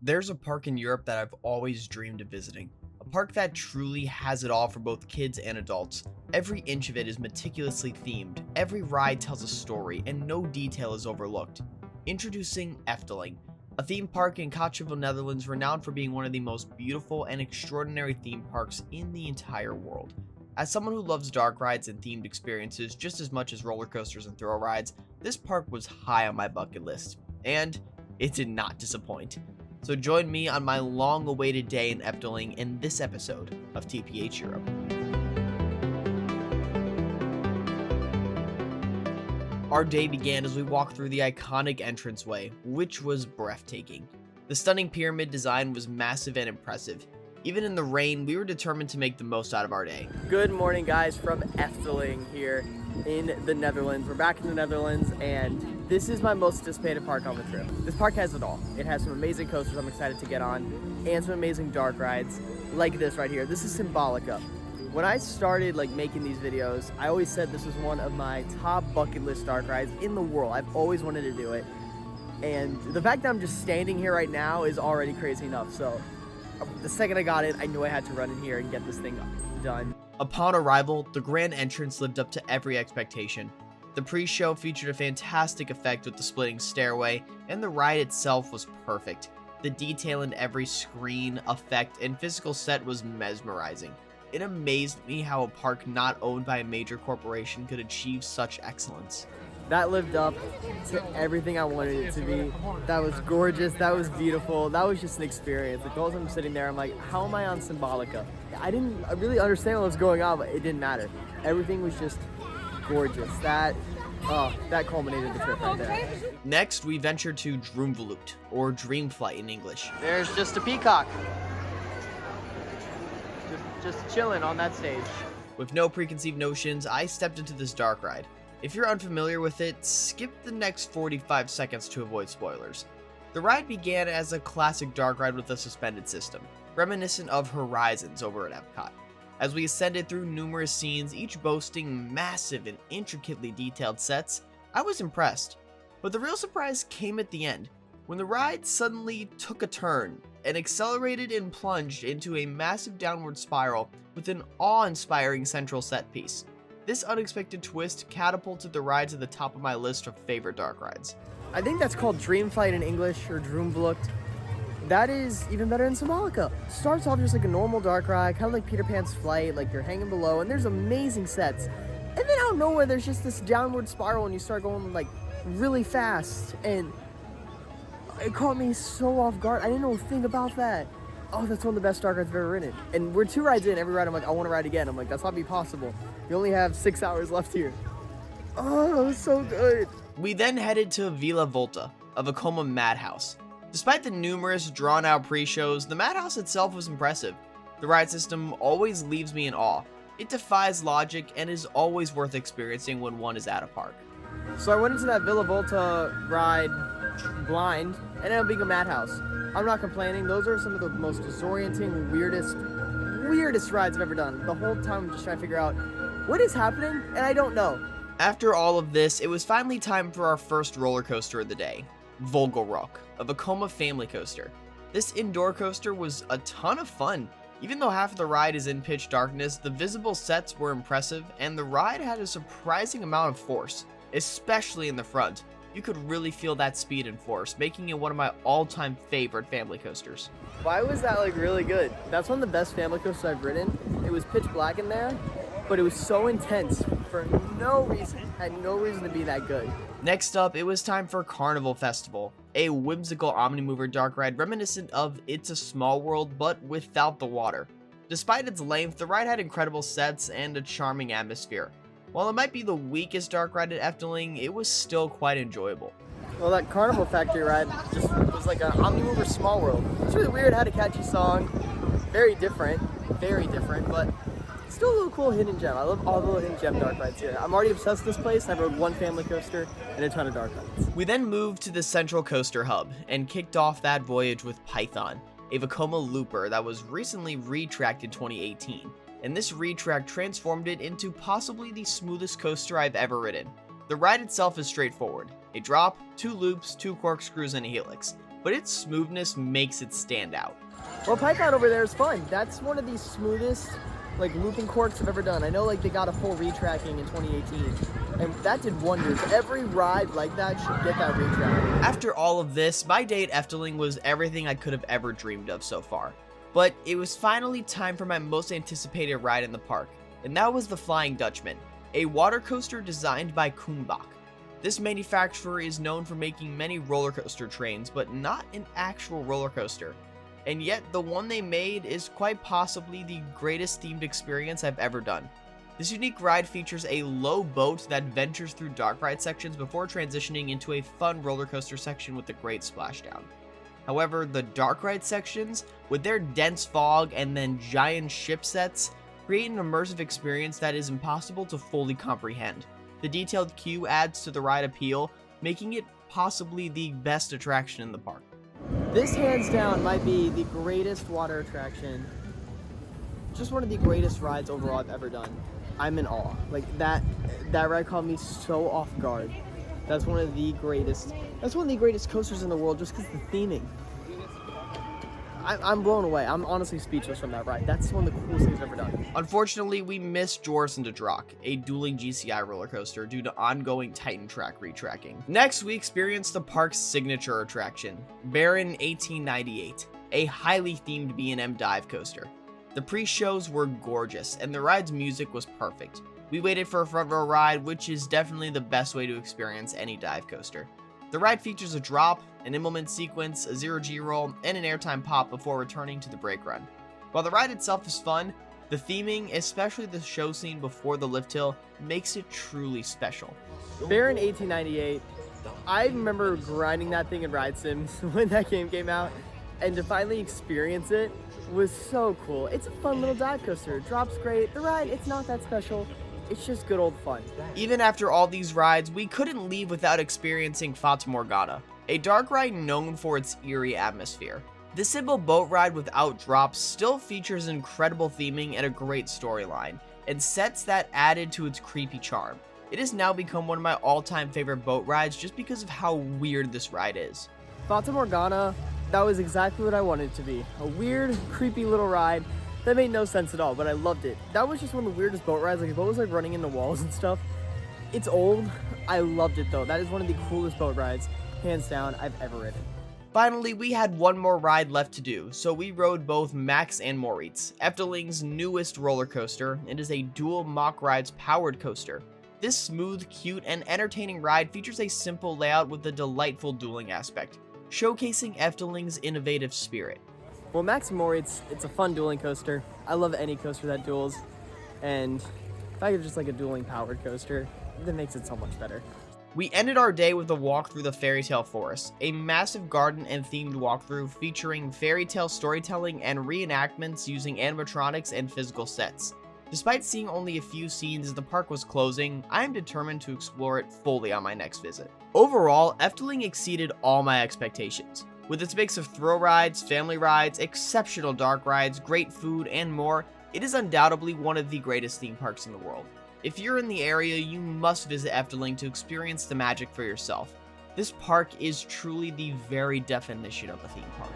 There's a park in Europe that I've always dreamed of visiting. A park that truly has it all for both kids and adults. Every inch of it is meticulously themed, every ride tells a story, and no detail is overlooked. Introducing Efteling, a theme park in Kosovo, Netherlands, renowned for being one of the most beautiful and extraordinary theme parks in the entire world. As someone who loves dark rides and themed experiences just as much as roller coasters and thrill rides, this park was high on my bucket list, and it did not disappoint. So join me on my long-awaited day in Efteling in this episode of TPH Europe. Our day began as we walked through the iconic entranceway, which was breathtaking. The stunning pyramid design was massive and impressive. Even in the rain, we were determined to make the most out of our day. Good morning, guys, from Efteling here in the Netherlands. We're back in the Netherlands, and this is my most anticipated park on the trip. This park has it all. It has some amazing coasters I'm excited to get on, and some amazing dark rides like this right here. This is Symbolica. When I started making these videos, I always said this was one of my top bucket list dark rides in the world. I've always wanted to do it, and the fact that I'm just standing here right now is already crazy enough. So the second I got it, I knew I had to run in here and get this thing done. Upon arrival, the grand entrance lived up to every expectation. The pre-show featured a fantastic effect with the splitting stairway, and the ride itself was perfect. The detail in every screen, effect, and physical set was mesmerizing. It amazed me how a park not owned by a major corporation could achieve such excellence. That lived up to everything I wanted it to be. That was gorgeous, that was beautiful, that was just an experience. The whole time I'm sitting there, I'm like, how am I on Symbolica? I didn't really understand what was going on, but it didn't matter. Everything was just gorgeous. That culminated the trip right there. Next, we ventured to Droomvlucht, or Dream Flight in English. There's just a peacock. Just chilling on that stage. With no preconceived notions, I stepped into this dark ride. If you're unfamiliar with it, skip the next 45 seconds to avoid spoilers. The ride began as a classic dark ride with a suspended system, reminiscent of Horizons over at Epcot. As we ascended through numerous scenes, each boasting massive and intricately detailed sets, I was impressed. But the real surprise came at the end, when the ride suddenly took a turn and accelerated and plunged into a massive downward spiral with an awe-inspiring central set piece. This unexpected twist catapulted the ride to the top of my list of favorite dark rides. I think that's called Dream Flight in English, or Droomvlucht. That is even better than Symbolica. Starts off just like a normal dark ride, kind of like Peter Pan's Flight, like you're hanging below, and there's amazing sets. And then out of nowhere, there's just this downward spiral, and you start going really fast, and it caught me so off guard. I didn't know a thing about that. Oh, that's one of the best dark rides I've ever ridden. And we're 2 rides in. Every ride, I'm like, I want to ride again. I'm like, that's not be possible. You only have 6 hours left here. Oh, that was so good. We then headed to Villa Volta, a Vekoma madhouse. Despite the numerous drawn-out pre-shows, the madhouse itself was impressive. The ride system always leaves me in awe. It defies logic and is always worth experiencing when one is at a park. So I went into that Villa Volta ride blind, and ended up being a madhouse. I'm not complaining. Those are some of the most disorienting, weirdest rides I've ever done. The whole time I'm just trying to figure out what is happening, and I don't know. After all of this, it was finally time for our first roller coaster of the day, Vogelrok, a Vekoma family coaster. This indoor coaster was a ton of fun. Even though half of the ride is in pitch darkness, the visible sets were impressive, and the ride had a surprising amount of force, especially in the front. You could really feel that speed and force, making it one of my all-time favorite family coasters. Why was that really good? That's one of the best family coasters I've ridden. It was pitch black in there, but it was so intense for no reason. Had no reason to be that good. Next up, it was time for Carnival Festival, a whimsical Omnimover dark ride reminiscent of It's a Small World but without the water. Despite its length, the ride had incredible sets and a charming atmosphere. While it might be the weakest dark ride at Efteling, it was still quite enjoyable. Well, that Carnival Factory ride just was like an Omnimover Small World. It's really weird, had a catchy song, very different, but still a little cool hidden gem. I love all the little hidden gem dark rides here. I'm already obsessed with this place. I've rode one family coaster and a ton of dark rides. We then moved to the Central Coaster Hub and kicked off that voyage with Python, a Vekoma looper that was recently retracked in 2018. And this retrack transformed it into possibly the smoothest coaster I've ever ridden. The ride itself is straightforward. A drop, 2 loops, 2 corkscrews, and a helix. but its smoothness makes it stand out. Well, Pike Out over there is fun. That's one of the smoothest looping corks I've ever done. I know they got a full retracking in 2018, and that did wonders. Every ride like that should get that retrack. After all of this, my day at Efteling was everything I could have ever dreamed of so far. But it was finally time for my most anticipated ride in the park, and that was the Flying Dutchman, a water coaster designed by Kumbach. This manufacturer is known for making many roller coaster trains, but not an actual roller coaster. And yet, the one they made is quite possibly the greatest themed experience I've ever done. This unique ride features a low boat that ventures through dark ride sections before transitioning into a fun roller coaster section with a great splashdown. However, the dark ride sections, with their dense fog and then giant ship sets, create an immersive experience that is impossible to fully comprehend. The detailed queue adds to the ride appeal, making it possibly the best attraction in the park. This hands down might be the greatest water attraction, just one of the greatest rides overall I've ever done. I'm in awe. That ride caught me so off guard. That's one of the greatest coasters in the world just because the theming. I'm blown away. I'm honestly speechless from that ride. That's one of the coolest things I've ever done. Unfortunately, we missed Joris and Drak, a dueling GCI roller coaster, due to ongoing Titan track retracking. Next, we experienced the park's signature attraction, Baron 1898, a highly themed B&M dive coaster. The pre-shows were gorgeous, and the ride's music was perfect. We waited for a front row ride, which is definitely the best way to experience any dive coaster. The ride features a drop, an implement sequence, a zero-G roll, and an airtime pop before returning to the brake run. While the ride itself is fun, the theming, especially the show scene before the lift hill, makes it truly special. Baron 1898, I remember grinding that thing in Ride Sims when that game came out, and to finally experience it was so cool. It's a fun little dive coaster. Drop's great. The ride, it's not that special. It's just good old fun. Even after all these rides, we couldn't leave without experiencing Fata Morgana, a dark ride known for its eerie atmosphere. The simple boat ride without drops still features incredible theming and a great storyline, and sets that added to its creepy charm. It has now become one of my all-time favorite boat rides just because of how weird this ride is. Fata Morgana, that was exactly what I wanted it to be. A weird, creepy little ride that made no sense at all, but I loved it. That was just one of the weirdest boat rides. The boat was running into walls and stuff. It's old. I loved it though. That is one of the coolest boat rides, hands down, I've ever ridden. Finally, we had one more ride left to do, so we rode both Max and Moritz, Efteling's newest roller coaster. It is a dual Mach Rides powered coaster. This smooth, cute, and entertaining ride features a simple layout with a delightful dueling aspect, showcasing Efteling's innovative spirit. Well, Max and Moritz, it's a fun dueling coaster. I love any coaster that duels, and if I could just a dueling powered coaster, that makes it so much better. We ended our day with a walk through the Fairy Tale Forest, a massive garden and themed walkthrough featuring fairy tale storytelling and reenactments using animatronics and physical sets. Despite seeing only a few scenes as the park was closing, I am determined to explore it fully on my next visit. Overall, Efteling exceeded all my expectations. With its mix of thrill rides, family rides, exceptional dark rides, great food, and more, it is undoubtedly one of the greatest theme parks in the world. If you're in the area, you must visit Efteling to experience the magic for yourself. This park is truly the very definition of a theme park.